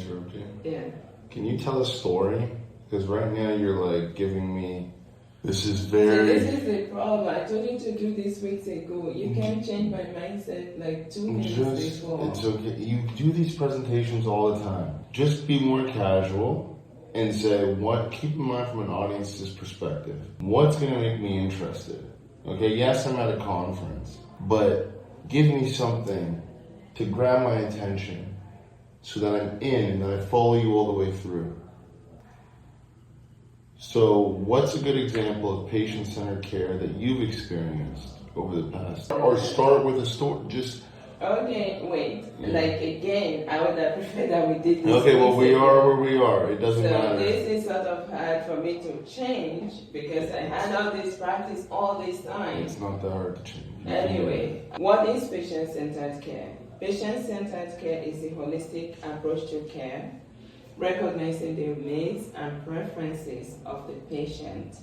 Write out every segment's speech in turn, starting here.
interrupt you? Yeah. Can you tell a story? Because right now you're like giving me. This is So very. this is the problem. I told you to do this weeks ago. You can't change my mindset like 2 minutes before. It's okay. You do these presentations all the time. Just be more casual and say what. Keep in mind from an audience's perspective. What's going to make me interested? Okay. Yes, I'm at a conference, but give me something to grab my attention so that I'm in and that I follow you all the way through. So what's a good example of patient-centered care that you've experienced over the past? Or start with a story, just... Okay, wait. Yeah. Like again, I would have preferred that we did this. Okay, well we are where we are. It doesn't matter. So this is sort of hard for me to change because I had all this practice all this time. It's not that hard to change. Anyway, what is patient-centered care? Patient-centered care is a holistic approach to care, recognizing the needs and preferences of the patient.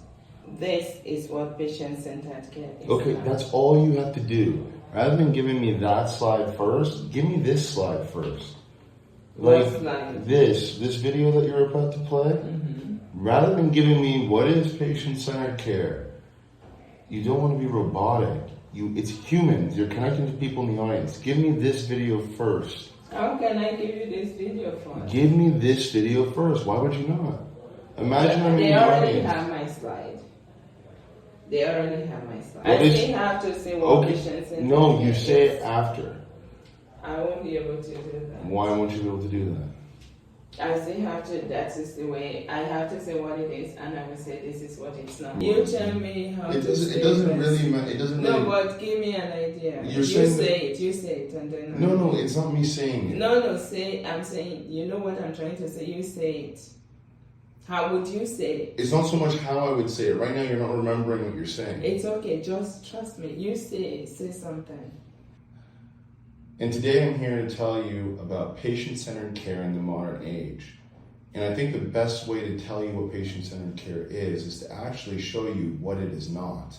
This is what patient-centered care is. Okay, that's all you have to do. Rather than giving me that slide first, give me this slide first. What slide? This video that you're about to play. Mm-hmm. Rather than giving me what is patient-centered care, you don't want to be robotic. It's humans. You're connecting to people in the audience. Give me this video first. How can I give you this video first? Give me this video first. Why would you not? Imagine I'm in They the already audience. have my slide. They already have my slide. What I is, still have to say what patients in No, you say it after. I won't be able to do that. Why won't you be able to do that? I still have to, that is the way, I have to say what it is and I will say this is what it's not. You tell me how to say it. Doesn't really matter. It doesn't No, really... but give me an idea. You say it and then... No, it's not me saying it. No, I'm saying, you know what I'm trying to say, you say it. How would you say it? It's not so much how I would say it. Right now you're not remembering what you're saying. It's okay, just trust me. You say something. And today I'm here to tell you about patient-centered care in the modern age. And I think the best way to tell you what patient-centered care is to actually show you what it is not.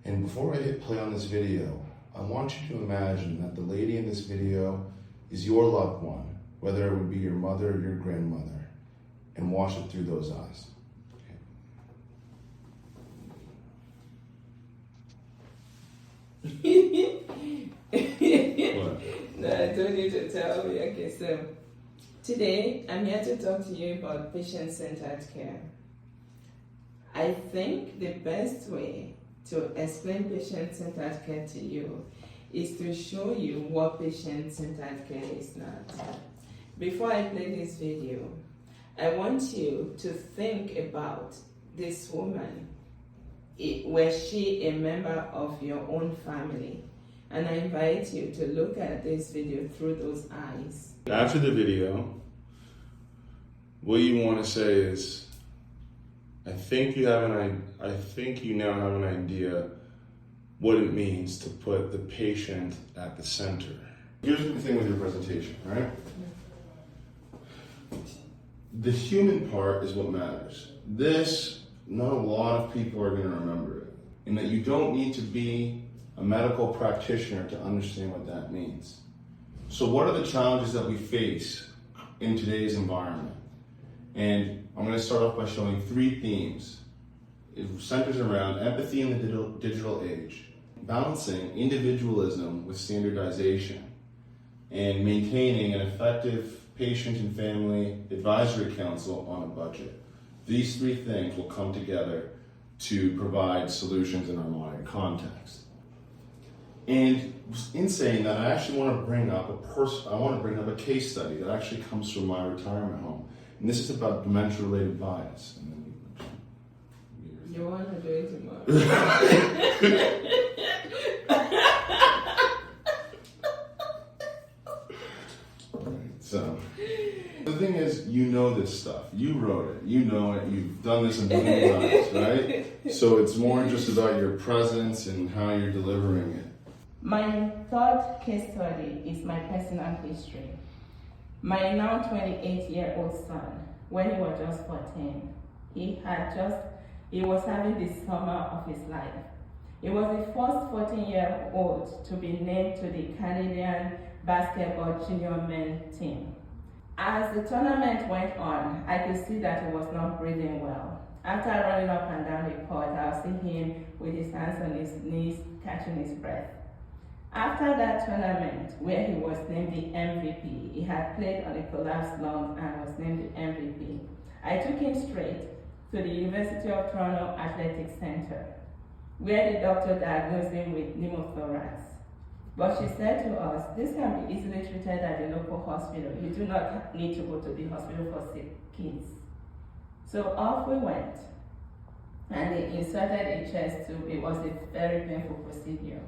And before I hit play on this video, I want you to imagine that the lady in this video is your loved one, whether it would be your mother or your grandmother, and watch it through those eyes. What? No, I told you to tell me. Okay, so today I'm here to talk to you about patient-centered care. I think the best way to explain patient-centered care to you is to show you what patient-centered care is not. Before I play this video, I want you to think about this woman. Was she a member of your own family? And I invite you to look at this video through those eyes. After the video, what you want to say is, I think you now have an idea what it means to put the patient at the center. Here's the thing with your presentation, right? The human part is what matters. Not a lot of people are going to remember it. And that you don't need to be a medical practitioner to understand what that means. So what are the challenges that we face in today's environment? And I'm going to start off by showing 3 themes. It centers around empathy in the digital age, balancing individualism with standardization, and maintaining an effective patient and family advisory council on a budget. These 3 things will come together to provide solutions in our modern context. And in saying that, I actually want to bring up a case study that actually comes from my retirement home. And this is about dementia-related bias. You want to do it tomorrow? So, the thing is, you know this stuff. You wrote it. You know it. You've done this a million times, right? So it's more just about your presence and how you're delivering it. My 3rd case study is my personal history. My now 28-year-old son, when he was just 14, he was having the summer of his life. He was the first 14-year-old to be named to the Canadian basketball junior men team. As the tournament went on, I could see that he was not breathing well. After running up and down the court, I would see him with his hands on his knees, catching his breath. After that tournament, where he was named the MVP, he had played on a collapsed lung and was named the MVP. I took him straight to the University of Toronto Athletic Center, where the doctor diagnosed him with pneumothorax. But she said to us, this can be easily treated at the local hospital. You do not need to go to the hospital for sick kids. So off we went, and they inserted a chest tube. It was a very painful procedure.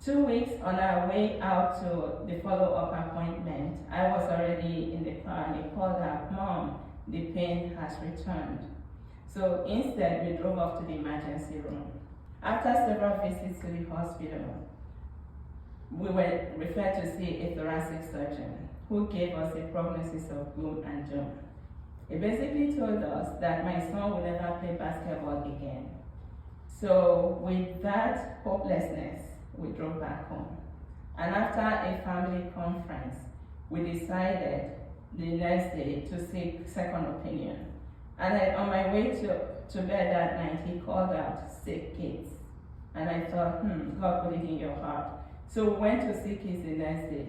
2 weeks on our way out to the follow-up appointment, I was already in the car and he called out, "Mom, the pain has returned." So instead, we drove off to the emergency room. After several visits to the hospital, we were referred to see a thoracic surgeon who gave us a prognosis of gloom and doom. He basically told us that my son will never play basketball again. So with that hopelessness, we drove back home. And after a family conference, we decided the next day to seek second opinion. And on my way to bed that night, he called out, "Sick kids." And I thought, God put it in your heart. So we went to see kids the next day.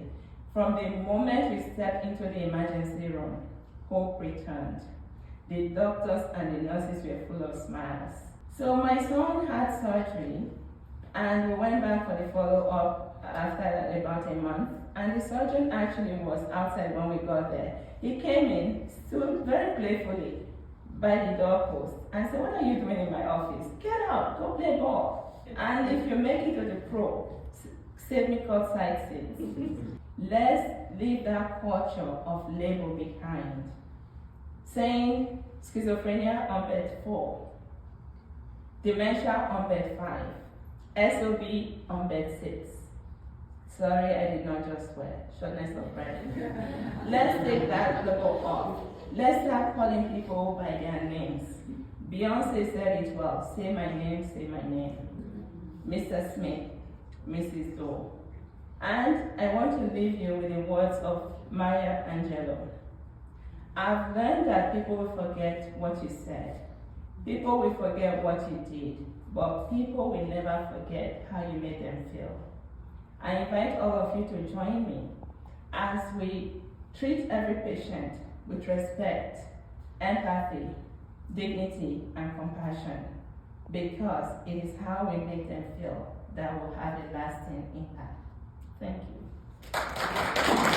From the moment we stepped into the emergency room, hope returned. The doctors and the nurses were full of smiles. So my son had surgery, and we went back for the follow-up after about a month, and the surgeon actually was outside when we got there. He came in, stood very playfully by the doorpost, and said, "What are you doing in my office? Get out, go play ball. And if you make it to the pro, save me courtside seats." Let's leave that culture of label behind. Saying schizophrenia on bed 4, dementia on bed 5, SOB on bed 6. Sorry, I did not just swear. Shortness of breath. Let's take that label off. Let's start calling people by their names. Beyonce said it well. Say my name, say my name. Mr. Smith, Mrs. Doe. And I want to leave you with the words of Maya Angelou. I've learned that people will forget what you said. People will forget what you did, but people will never forget how you made them feel. I invite all of you to join me as we treat every patient with respect, empathy, dignity, and compassion, because it is how we make them feel that will have a lasting impact. Thank you.